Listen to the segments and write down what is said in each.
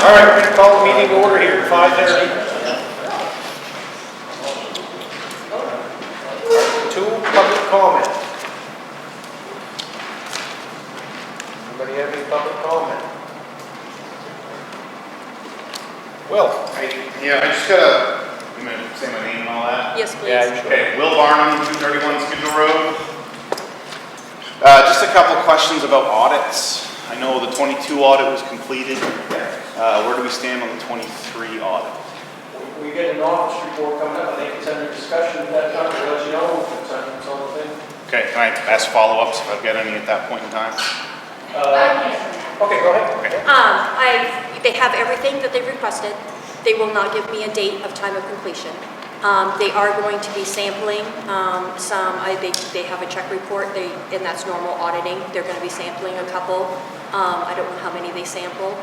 All right, we're going to call the meeting to order here at 5:30. Two, public comment. Anybody have any public comment? Will? Yeah, I just gotta, I'm gonna say my name and all that. Yes, please. Yeah, sure. Okay, Will Barnum, 231 Schedule Road. Just a couple of questions about audits. I know the 22 audit was completed. Where do we stand on the 23 audit? We get an office report coming up. I think it's under discussion at that time. We'll let you know if it's on the thing. Okay, can I ask follow-ups if I've got any at that point in time? Okay, go ahead. Okay. They have everything that they've requested. They will not give me a date of time of completion. They are going to be sampling they have a check report, and that's normal auditing. They're going to be sampling a couple. I don't know how many they sample.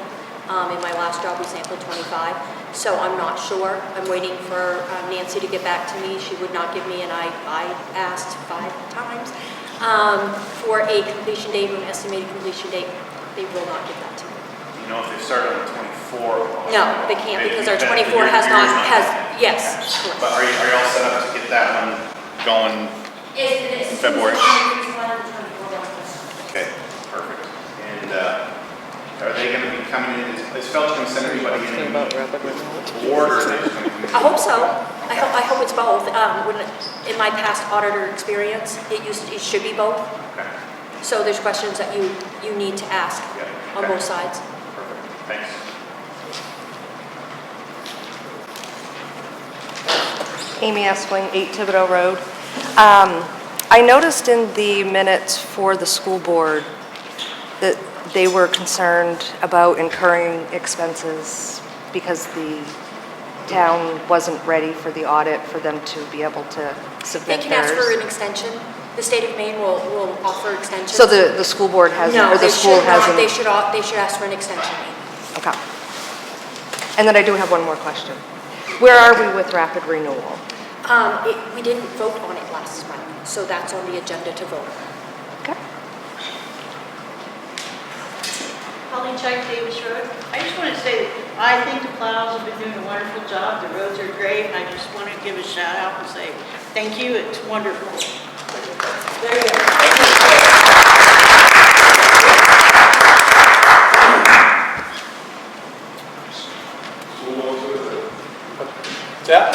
In my last job, we sampled 25. So I'm not sure. I'm waiting for Nancy to get back to me. She would not give me, and I asked 5 times for a completion date, an estimated completion date. They will not give that to me. You know if they started on the 24? No, they can't because our 24 has not, yes. Correct. But are you all set up to get that one going in February? Okay, perfect. And are they going to be coming in? Is Felch going to send everybody in board, or are they just going to come in? I hope so. I hope it's both. In my past auditor experience, it should be both. Okay. So there's questions that you need to ask on both sides. Perfect. Thanks. Amy Espling, 8 Thibodeau Road. I noticed in the minutes for the school board that they were concerned about incurring expenses because the town wasn't ready for the audit for them to be able to submit They can theirs. ask for an extension. The state of Maine will offer extensions. So the school board hasn't, No, or the they school should not. hasn't? They should ask for an extension. Okay. And then I do have one more question. Where are we with rapid renewal? We didn't vote on it last month, so that's on the agenda to vote. Okay. Colleen Chike, Davis Road. I just want to say, I think the plows have been doing a wonderful job. The roads are great. I just want to give a shout out and say, thank you. It's wonderful. There you go. Yeah?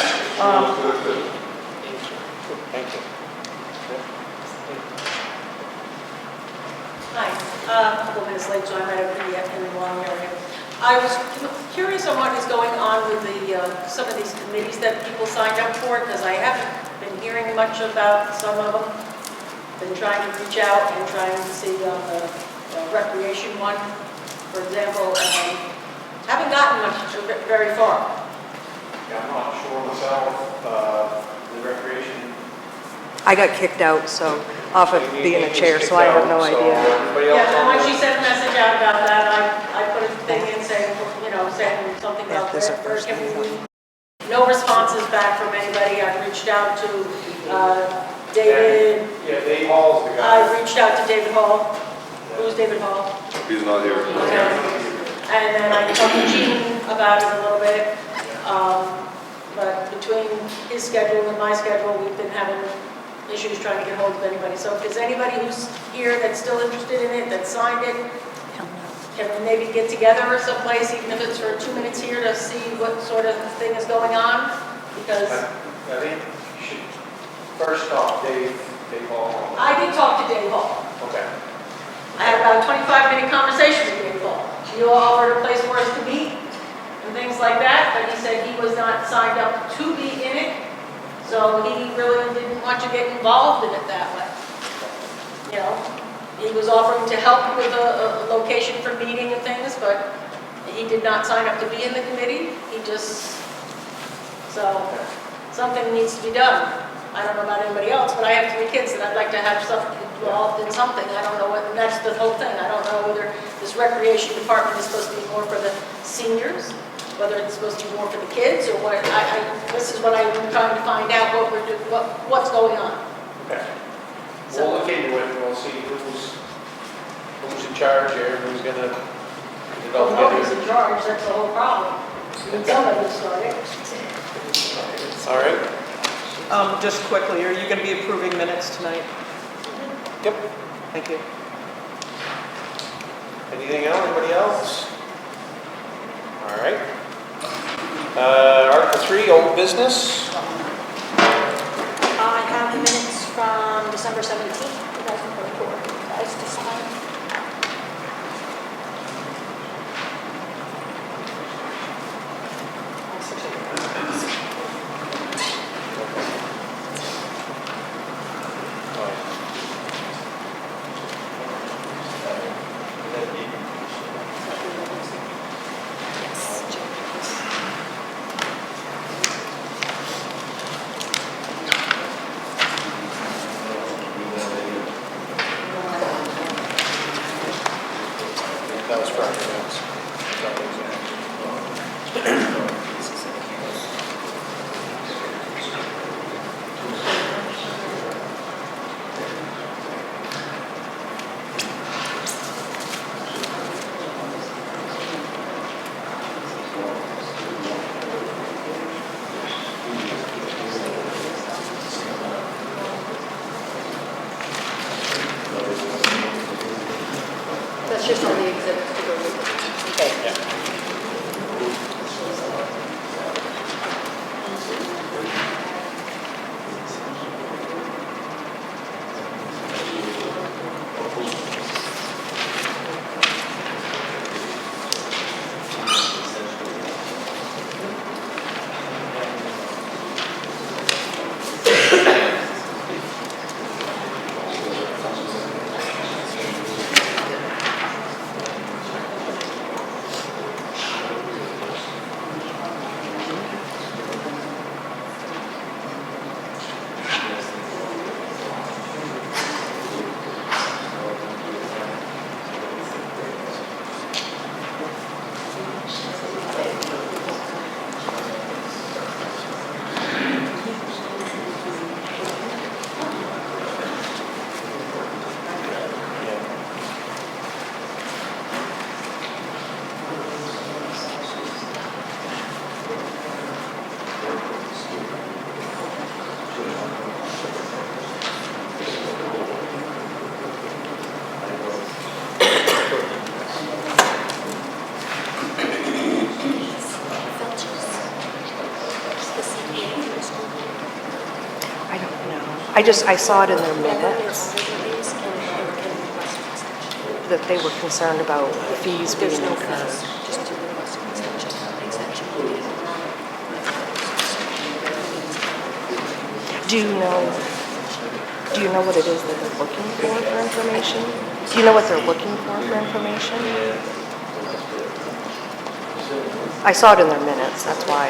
Thank you. Hi, a couple minutes late, so I'm right up in the wrong area. I was curious on what is going on with some of these committees that people signed up for, because I haven't been hearing much about some of them. Been trying to reach out and trying to see on the recreation one, for example, haven't gotten much very far. Yeah, I'm not sure myself. The recreation. I got kicked out, so off of being a chair, so I have no idea. Yeah, and when she sent a message out about that, I put a thing in saying, saying something Yeah, about there's a that. first name. No responses back from anybody. I've reached out to David. Yeah, Dave Hall's the guy. I reached out to David Hall. Who's David Hall? He's not here. Okay. And then I talked to Gene about it a little bit. But between his schedule and my schedule, we've been having issues trying to get hold of anybody. So if there's anybody who's here that's still interested in it, that signed it, can we maybe get together or someplace, even if it's for 2 minutes here, to see what sort of thing is going on? Because I think you should first off, Dave Hall. I did talk to Dave Hall. Okay. I had about a 25-minute conversation with Dave Hall. You all offered a place for us to meet and things like that, but he said he was not signed up to be in it, so he really didn't want to get involved in it that way. He was offering to help with a location for meeting and things, but he did not sign up to be in the committee. So something needs to be done. I don't know about anybody else, but I have 3 kids that I'd like to have stuff involved in something. I don't know what, and that's the whole thing. I don't know whether this recreation department is supposed to be more for the seniors, whether it's supposed to be more for the kids, or what. This is what I'm trying to find out, what's going on. Okay. So- We'll look into it and we'll see who's in charge here, who's gonna it all Nobody's together. in charge, that's the whole problem. And somebody started. All right. Just quickly, are you going to be approving minutes tonight? Yep. Thank you. Anything else, anybody else? All right. Article 3, old business. I have the minutes from December 17th, 2024, guys to sign. That was Friday, yes. That's just all the exhibits to go with it. Yeah. I don't know. I saw it in their minutes that they were concerned about fees being There's no incurred. fees, just to request an extension. Do you know what it is that they're looking for information? Do you know what they're looking for information? I saw it in their minutes, that's why.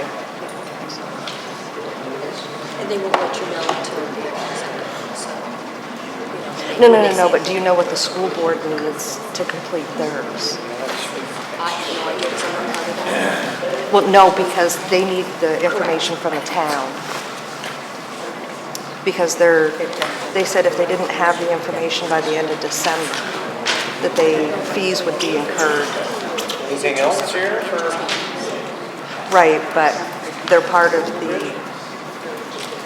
And they won't let you know until the so. No, but do you know what the school board needs to complete theirs? I have no idea because I'm not part of that. Well, no, because they need the information from the town. Because they said if they didn't have the information by the end of December, that fees would be incurred. Anything else here for? Right, but they're part of the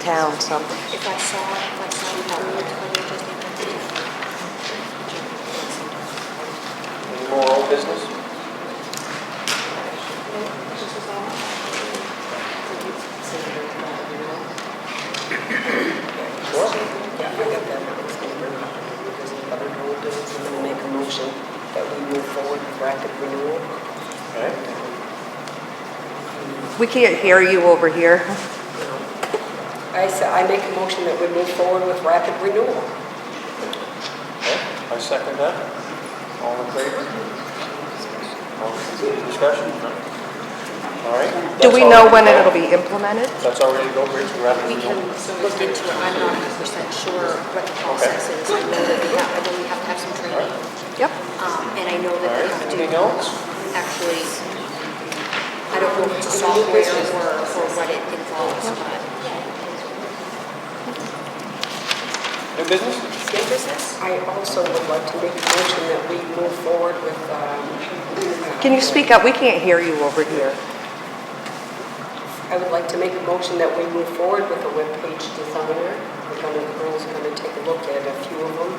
town, so. If I saw you have it, I would just need to. Any more old business? This is all. Sure. Yeah, I got that. There's other old business, and then make a motion that we move forward with rapid renewal. Okay. We can't hear you over here. I make a motion that we move forward with rapid renewal. Okay, I second that. All in favor? Discussion? All right. Do we know when it'll be implemented? That's already go, Rich, rapid We can renewal? look into it. I'm not 100% sure what the process is. I know that I know we have to have some training. Yep. And I know All that they right, have anything to else? actually, I don't know if it's a software or what it involves, but. New business? business? I also would like to make a motion that we move forward with, Can you speak up? We can't hear you over here. I would like to make a motion that we move forward with a webpage designer. The girls are going to take a look at a few of them.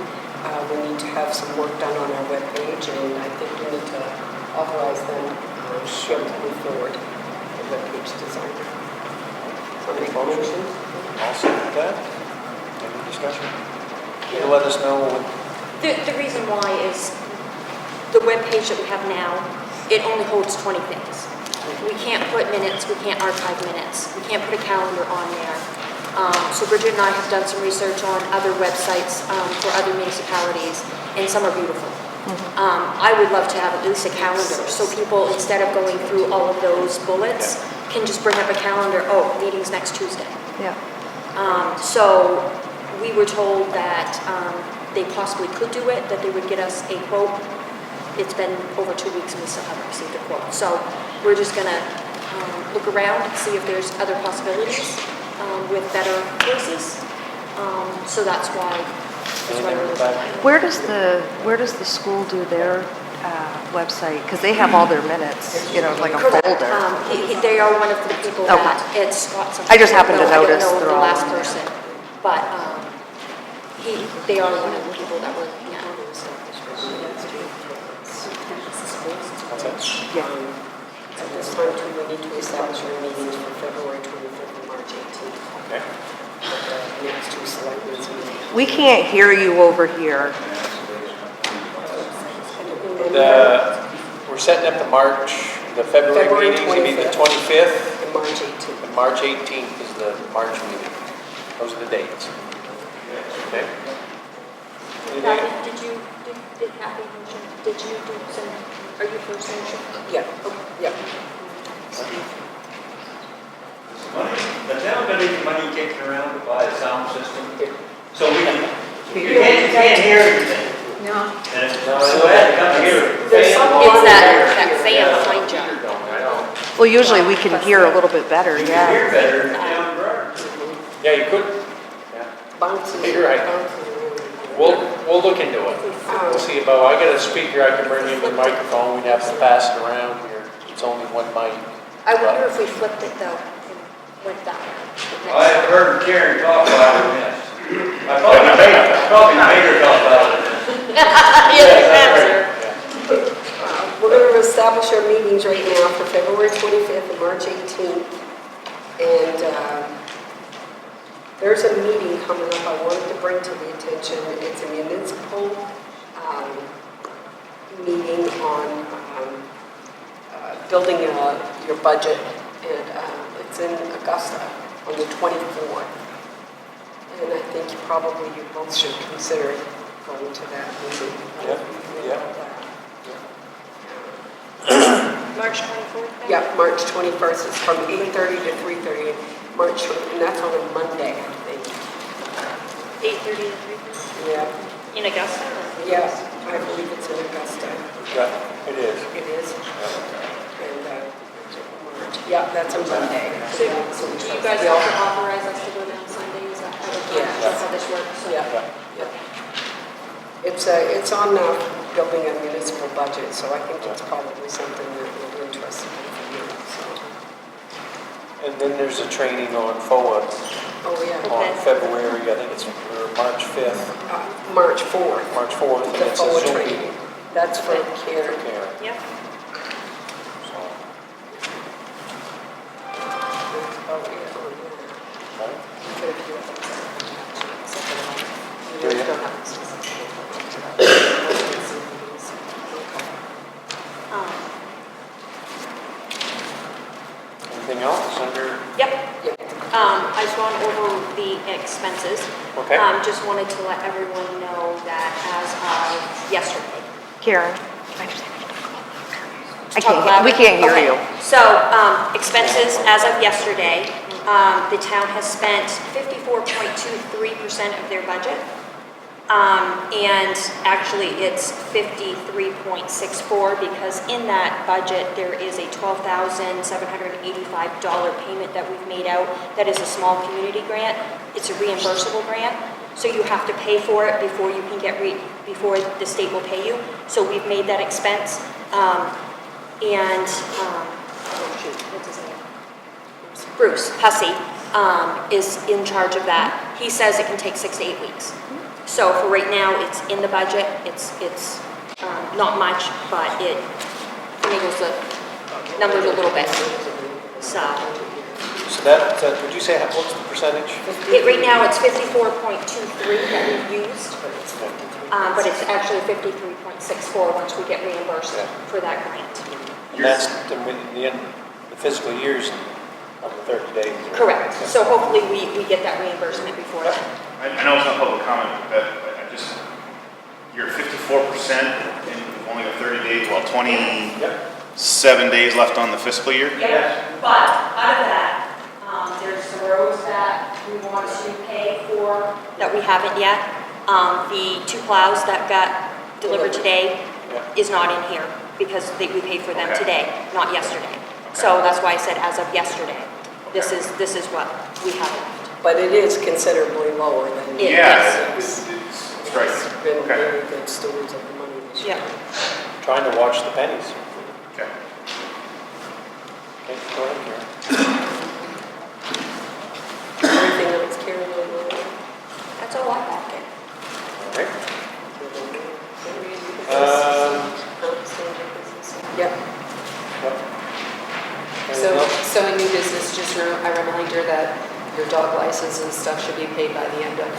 We need to have some work done on our webpage, and I think we need to authorize them to move forward with a webpage designer. So make a motion. I'll second that. Any discussion? You'll let us know when. The reason why is the webpage that we have now, it only holds 20 things. We can't put minutes, we can't archive minutes, we can't put a calendar on there. So Bridget and I have done some research on other websites for other municipalities, and some are beautiful. I would love to have at least a calendar, so people, instead of going through all of those bullets, can just bring up a calendar, oh, meeting's next Tuesday. Yeah. So we were told that they possibly could do it, that they would get us a quote. It's been over 2 weeks and we still haven't received a quote. So we're just gonna look around and see if there's other possibilities with better choices. So that's why we're looking at it. Where does the school do their website? Because they have all their minutes, like a Correct. folder. They are one of the people Okay. that it's Scott. something. I just happened to I don't notice know they're the all last on there. person, but they are one of the people that we're looking at. Yeah. At this time, too, we need to establish our meetings for February 25th and March 18th. Okay. The next two selectmen's meetings. We can't hear you over here. We're setting up the February February meetings, you mean the 25th? And March 18th. And March 18th is the March meeting. Those are the dates. Okay? Anything? Kathy, did Kathy mention, did you do some, are you first motion? Yeah, yeah. The town got any money kicking around to buy a sound system, so we can, you can't hear everything. No. And so I had to come here. There's some It's on that there. fan behind you. I know. Well, usually we can hear a little bit better, You can yeah. hear better down the road. Yeah, you could. Yeah. Bouncing. You're right. Bouncing around. We'll look into it. We'll see about, I got a speaker I can bring in with a microphone, we'd have to pass it around here. It's only one mic. I wonder if we flipped it though, and went that way. I heard Karen talk about it, yes. I probably made her talk about it. We're going to establish our meetings right now for February 25th and March 18th. And there's a meeting coming up I wanted to bring to the attention. It's a municipal meeting on building your budget. And it's in Augusta on the 24th. And I think you both should consider going to that meeting. March 24th? then? Yeah, March 21st. It's from 8:30 to 3:30. And that's on a Monday, I think. 8:30 to 3:30? Yeah. In Augusta? or- Yes, I believe it's in Augusta. Yeah, it is. It is. And March. Yeah, that's a Monday. So do you guys Yeah. have to authorize us to go down Sunday? Is that how this works? So- Yeah. It's on building a municipal budget, so I think it's probably something that will be interesting for you. And then there's a training on FOA Oh, yeah. on February, I think it's March 5th, March 4th. March 4th, and The it's a FOA Zoom training. meeting. That's for care. Karen. Yep. So, That's about it on that. right? But if you- Do you? Anything else under, Yep. I just went over the expenses. okay? Just wanted to let everyone know that as of yesterday. Karen? Talk louder? We can't hear Okay. you. So, expenses as of yesterday, the town has spent 54.23% of their budget. And actually it's 53.64 because in that budget there is a $12,785 payment that we've made out that is a small community grant. It's a reimbursable grant. So you have to pay for it before you can before the state will pay you. So we've made that expense. What's his name? Bruce Hussey is in charge of that. He says it can take 6 to 8 weeks. So for right now, it's in the budget. It's not much, but it enables the numbers a little bit. So would you say, what's the percentage? right now, it's 54.23 that we've used, but it's actually 53.64 once we get reimbursed for that grant. And that's the fiscal years of the 30 days. Correct. So hopefully we get that reimbursement before that. I know it's not public comment, but you're 54% and you've only got 30 days, well, 27 days left on the fiscal year? Yes. But out of that, there's some roads that we want to pay for that we haven't yet. The 2 plows that got delivered today is not in here because we paid for them today, not yesterday. So that's why I said as of yesterday, this is what we have left. But it is considerably lower than. It's right. It's been very good stewards of the money this year. Trying to watch the pennies. Okay. Okay, go ahead, Karen. Everything else carried over. That's all I have. All right. Yep. So in new business, just a reminder that your dog license and stuff should be paid by the end of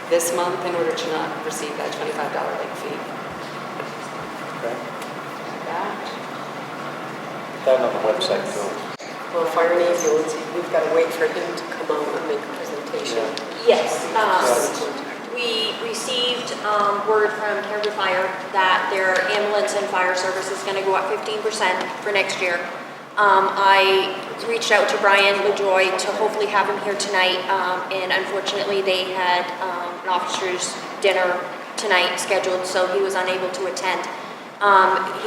this month in order to not receive that $25 late fee. Okay. That. Put that on the website, too. Well, fire and ambulance, we've got to wait for him to come out and make a presentation. Yes. We received word from Caribou Fire that their ambulance and fire service is going to go up 15% for next year. I reached out to Brian LaJoy to hopefully have him here tonight, and unfortunately they had an officers' dinner tonight scheduled, so he was unable to attend.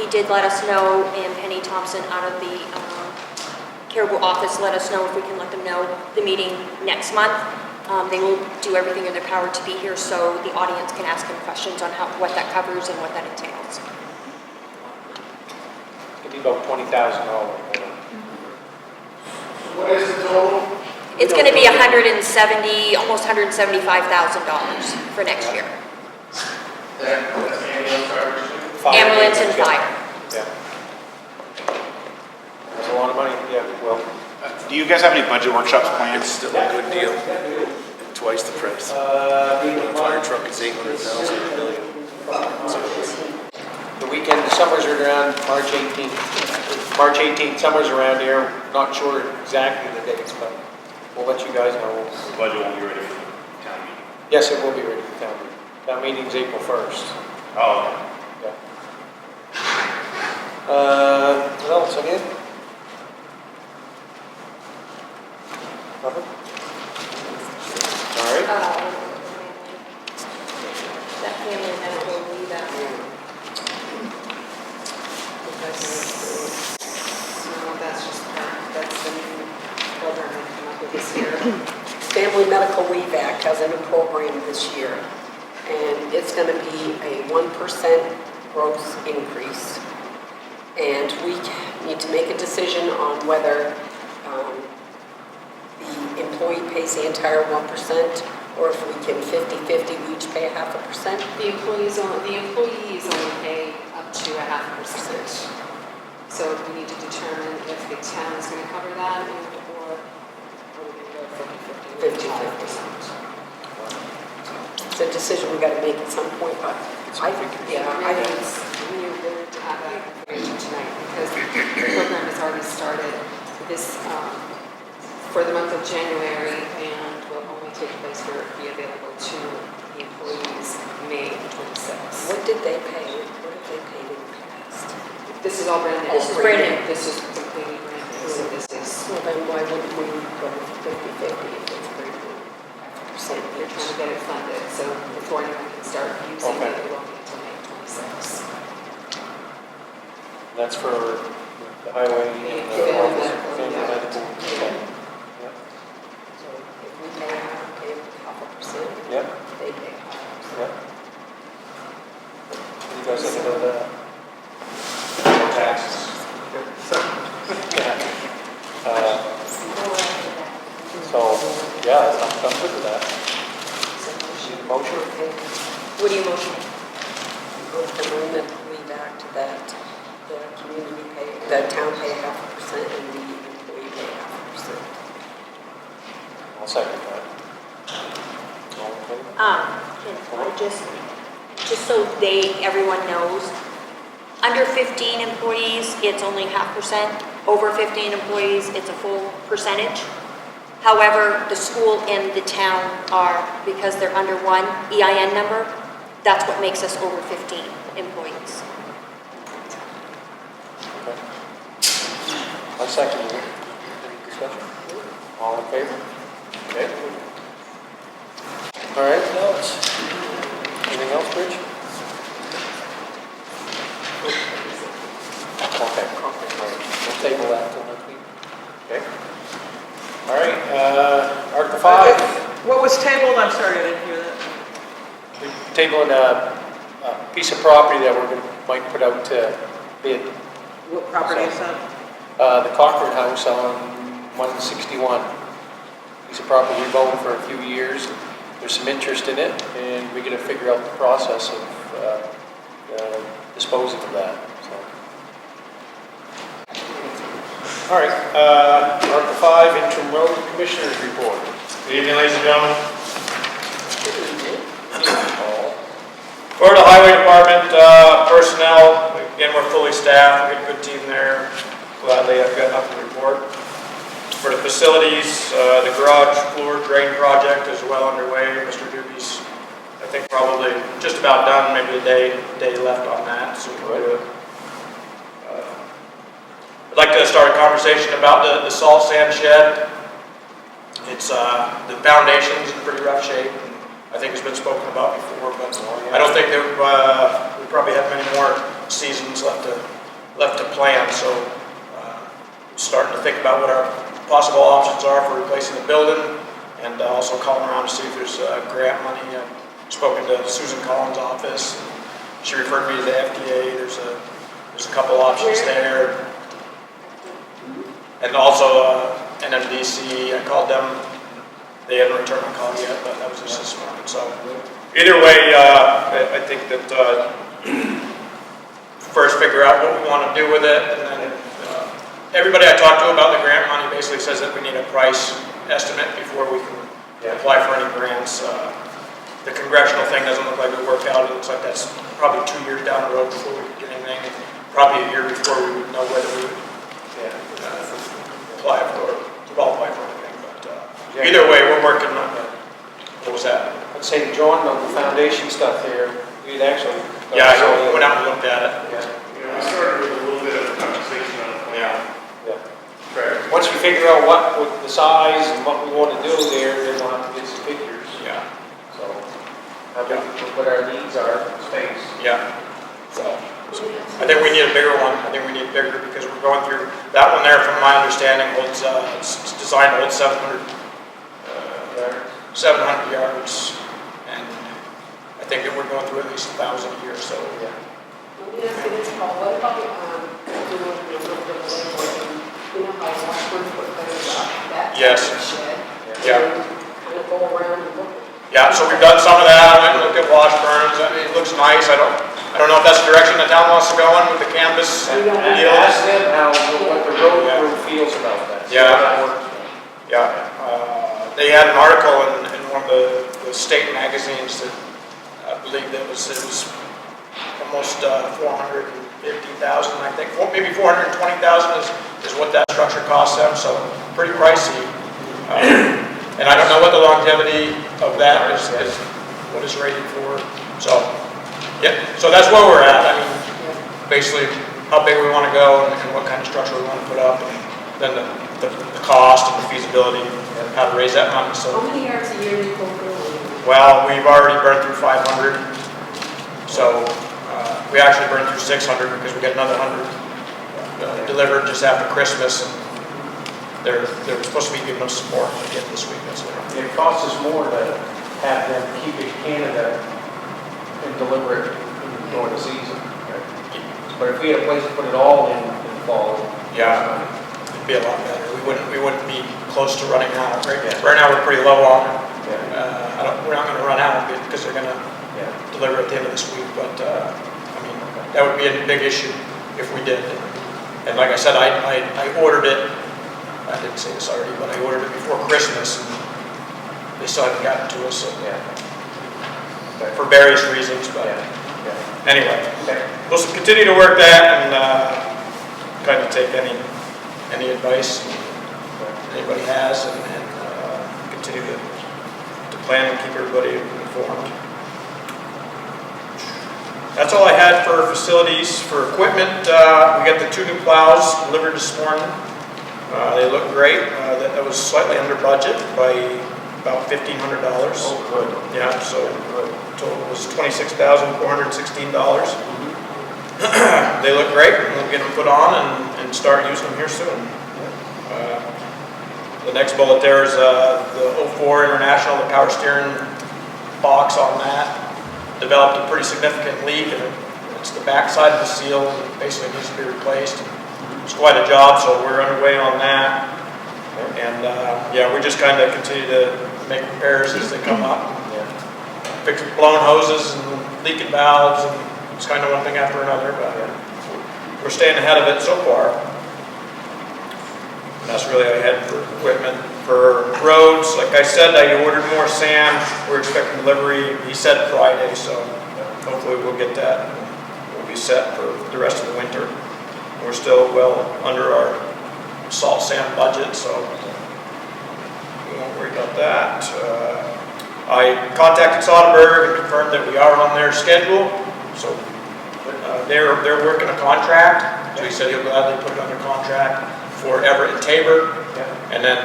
He did let us know, and Penny Thompson out of the Caribou office let us know if we can let them know the meeting next month. They will do everything in their power to be here so the audience can ask him questions on what that covers and what that entails. It'd be about $20,000. What is the total? It's going to be $170,000, almost $175,000 for next year. Ambulance and fire. Yeah. That's a lot of money, yeah, well. Do you guys have any budget workshops planned? It's still a good deal. Twice the price. Fire truck is $800,000, $1 million. The weekend, the summers are around March 18th. March 18th, summers around here. Not sure exactly the dates, but we'll let you guys know. The budget won't be ready for town meeting. Yes, it will be ready for town meeting. Town meeting's April 1st. Oh, Yeah. What else, again? Nothing? All right. That family medical leave out. That's the new program that came up with this year. Family Medical Leave Act has a new program this year, and it's going to be a 1% gross increase. And we need to make a decision on whether the employee pays the entire 1%, or if we can 50-50, we each pay 0.5%. The employees only pay up to 0.5%. So we need to determine if the town is going to cover that or are we going to go 50-50? 50-50. It's a decision we got to make at some point, but I think It's really good to have that information tonight because the program has already started this for the month of January and will only take place where it be available to the employees May 26th. what did they pay? What did they pay in the past? This is all brand new. This is brand new. This is completely brand new. So this is, Well, then why wouldn't we go 50-50 if it's brand new? they're trying to get it funded. So before anyone can start using Okay. it, it won't be until May 26th. That's for the highway and the Family office, medical, family yeah. medical. Okay. So if we pay 0.5%, Yeah. they So, yeah, I'm good with that. Need a motion? What do you motion? Amendment, we back to that, the community pay, the town pay 0.5% and the employee pay 0.5%. I'll second that. All in favor? Can I just so everyone knows, under 15 employees, it's only 0.5%. Over 15 employees, it's a full percentage. However, the school and the town are, because they're under one EIN number, that's what makes us over 15 employees. Okay. I'll second it. Any discussion? All in favor? Okay. All right, now anything else, Rich? Okay. We'll table that till next week. Okay. All right, Article 5. What was tabled? I'm sorry, I didn't hear that. We're tabling a piece of property that might put out to bid. What property is that? The Cochran House on 161. Piece of property we've owned for a few years. There's some interest in it, and we're going to figure out the process of disposing of that. So. All right, Article 5, Interim Road Commissioners Report. Good evening, ladies and gentlemen. For the Highway Department personnel, again, we're fully staffed. We got a good team there. Gladly, I've got nothing to report. For the facilities, the garage floor drain project is well underway. Mr. Doobie's, I think, probably just about done. Maybe a day left on that, so we'll do it. I'd like to start a conversation about the salt sand shed. It's the foundation's in pretty rough shape. I think it's been spoken about before, but I don't think that we probably have many more seasons left to plan. So starting to think about what our possible options are for replacing the building, and also calling around to see if there's grant money. I've spoken to Susan Collins' office. She referred me to the FDA. There's a couple options there. And also NMDC, I called them. They hadn't returned my call yet, but that was just this morning. So either way, I think that first figure out what we want to do with it, and then everybody I talked to about the grant money basically says that we need a price estimate before we can apply for any grants. The congressional thing doesn't look like it would work out. It looks like that's probably 2 years down the road before we could get anything. Probably a year before we would know whether we would qualify for anything. But either way, we're working on it. What was that? Let's say John, on the foundation stuff here, we'd actually... Yeah, I went out and looked at it. Yeah, we started with a little bit of a conversation on it. Yeah. Correct. Once we figure out what with the size and what we want to do there, then we'll have to get some figures. Yeah. So, what our needs are for space. Yeah. So I think we need a bigger one. I think we need bigger because we're going through that one there. From my understanding, holds it's designed to hold 700 yards, and I think that we're going through at least 1,000 a year. So Let me ask you this, Paul. What about you know how Washburn put those up? That Yes. shed. Yeah. Kind of go around and look. Yeah, so we've done some of that. I went and looked at Washburn's. I mean, it looks nice. I don't know if that's the direction the town wants to go in with the campus And deal. ask them what the road crew feels about that. See how that works. Yeah. They had an article in one of the state magazines that I believe it was almost 450,000, I think. Maybe 420,000 is what that structure costs them. So pretty pricey. And I don't know what the longevity of that is what it's rated for. So, yeah, so that's where we're at. I mean, basically how big we want to go and what kind of structure we want to put up, and then the cost and the feasibility and how to raise that money. So, How many yards a year do you go through? well, we've already burned through 500. So we actually burned through 600 because we got another 100 delivered just after Christmas. And they're supposed to be giving us some more again this week. It costs us more to have them keep it in Canada and deliver it during the season. But if we had a place to put it all in the fall, yeah, it'd be a lot better. we wouldn't be close to running out. Right now, we're pretty low on it. We're not gonna run out because they're gonna deliver at the end of this week, but, I mean, that would be a big issue if we did. And like I said, I ordered it, I didn't say this already, but I ordered it before Christmas, and they still haven't gotten to us, so, for various reasons, but anyway, we'll continue to work that and kind of take any advice anybody has and continue to plan and keep everybody informed. That's all I had for facilities. For equipment, we got the 2 new plows delivered this morning. They look great. That was slightly under budget by about $1,500. Oh, good. Yeah, so total was $26,416. They look great, and we'll get them put on and start using them here soon. The next bullet there is the 04 International, the power steering box on that. Developed a pretty significant leak, and it's the back side of the seal, and basically needs to be replaced. It's quite a job, so we're underway on that. And yeah, we just kind of continue to make repairs as they come up. Fix blown hoses and leaking valves, and it's kind of one thing after another, but we're staying ahead of it so far. And that's really all I had for equipment. For roads, like I said, I ordered more sand. We're expecting delivery, he said Friday, so hopefully we'll get that. We'll be set for the rest of the winter. We're still well under our salt sand budget, so we won't worry about that. I contacted Soderberg and confirmed that we are on their schedule, so they're working a contract. So he said he'll gladly put it under contract for Everett and Tabor, and then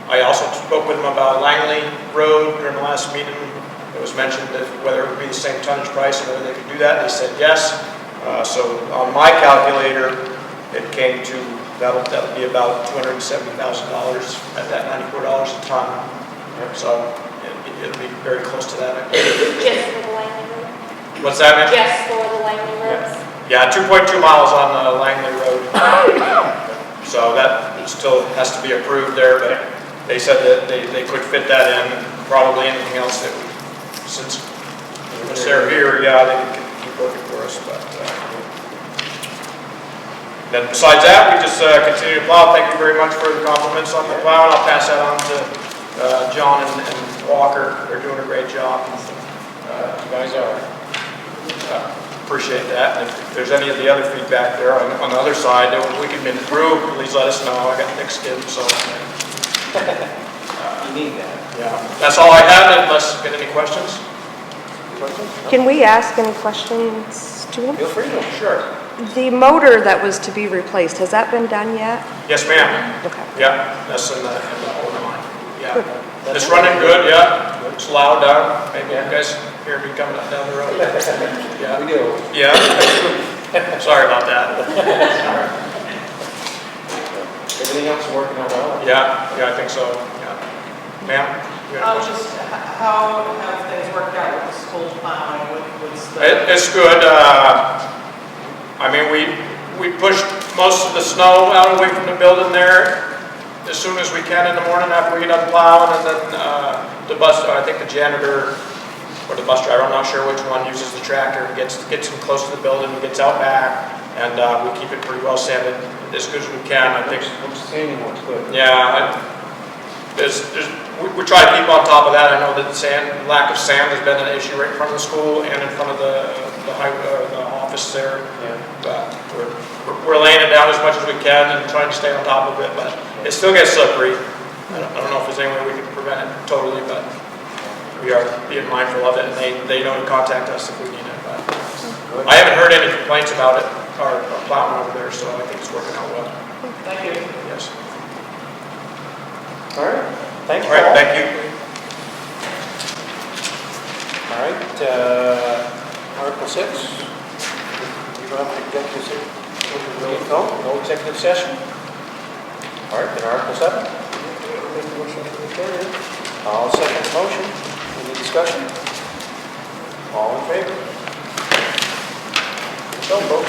I also spoke with them about Langley Road during the last meeting. It was mentioned that whether it would be the same tonnage price and whether they could do that. They said yes. So on my calculator, it came to that'll be about $270,000 at that $94 a ton. So it'll be very close to that. Just for the Langley Road? What's that, man? Just for the Langley Roads? Yeah, 2.2 miles on the Langley Road. So that still has to be approved there, but they said that they could fit that in, probably anything else that we, since they're here, yeah, they can keep working for us, but then besides that, we just continue to plow. Thank you very much for the compliments on the plow, and I'll pass that on to John and Walker. They're doing a great job. You guys are. Appreciate that. And if there's any of the other feedback there on the other side that we can improve, please let us know. I got thick skin, so. You need that. Yeah, that's all I have, unless you get any questions. Can we ask any questions to him? Feel free to. Sure. The motor that was to be replaced, has that been done yet? Yes, ma'am. Okay. Yeah, that's in the order line. Yeah. It's running good, yeah. It's loud down. Maybe you guys hear me coming up down the road. Yeah. We do. Yeah. Sorry about that. Everything else working out well? Yeah, I think so. Yeah. Ma'am? Just how have things worked out with the school plowing? What's the... It's good. I mean, we pushed most of the snow out away from the building there as soon as we can in the morning after we get done plowing, and then the bus, I think the janitor or the bus driver, I'm not sure which one, uses the tractor and gets him close to the building, gets out back, and we keep it pretty well sanded as good as we can. I think. Sanding works good. Yeah, we try to keep on top of that. I know that lack of sand has been an issue right in front of the school and in front of the office there. Yeah. But we're laying it down as much as we can and trying to stay on top of it, but it still gets slippery. I don't know if there's any way we can prevent it totally, but we are being mindful of it, and they know to contact us if we need it. But I haven't heard any complaints about it, or plowing over there, so I think it's working out well. Thank you. Yes. All right. Thanks, All right, Paul. thank you. All right. Article 6. You don't have an executive session? No executive session? All right, then Article 7. Make the motion to adjourn. I'll second the motion. Any discussion? All in favor? So, folks.